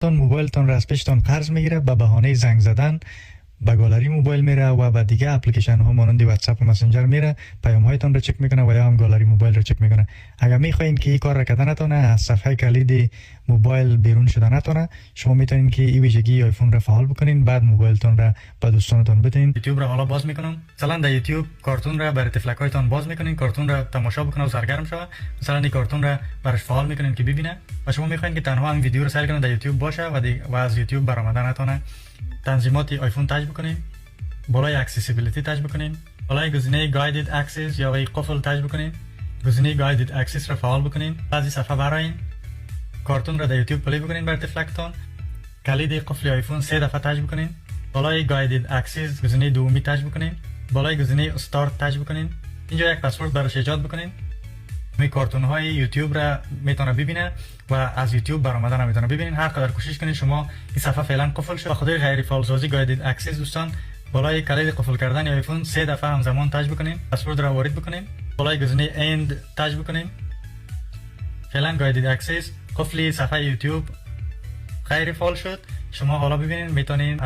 تان موبایلتان را از پیشتان قرض میگیره به بهانه زنگ زدن به گالری موبایل میره و به دیگه اپلیکیشن ها مانند واتساپ و مسنجر میره، پیام هایتان را چک میکنه و یا هم گالری موبایل را چک میکنه. اگر میخواین که این کار را کردن نتونه، از صفحه کلید موبایل بیرون شده نتونه، شما میتونین که این ویژگی آیفون را فعال بکنین، بعد موبایلتان را به دوستانتان بدین. یوتیوب را حالا باز میکنم. مثلا در یوتیوب کارتون را برای تفلکایتان باز میکنین، کارتون را تماشا بکنه و سرگرم شوه. مثلا این کارتون را براش فعال میکنین که ببینه و شما میخواین که تنها این ویدیو رو سیل کنه در یوتیوب باشه و از یوتیوب برآمده نتونه. تنظیمات آیفون تاچ بکنین، بالای اکسسیبیلیتی تاچ بکنین، بالای گزینه گایدد اکسس یا وی قفل تاچ بکنین، گزینه گایدد اکسس را فعال بکنین. از این صفحه براین کارتون را در یوتیوب پلی بکنین بر تفلکتون، کلید قفل آیفون 3 دفعه تاچ بکنین، بالای گایدد اکسس گزینه دومی تاچ بکنین، بالای گزینه استارت تاچ بکنین. اینجا یک پسورد براش ایجاد بکنین. می کارتون های یوتیوب را میتونه ببینه و از یوتیوب برآمده نمیتونه ببینین. هر قدر کوشش کنین شما این صفحه فعلا قفل شد. بخاطر غیر فعال سازی گایدد اکسس دوستان، بالای کلید قفل کردن آیفون 3 دفعه همزمان تاچ بکنین، پسورد را وارد بکنین، بالای گزینه اند تاچ بکنین. فعلا گایدد اکسس قفل صفحه یوتیوب غیر فعال شد. شما حالا ببینین میتونین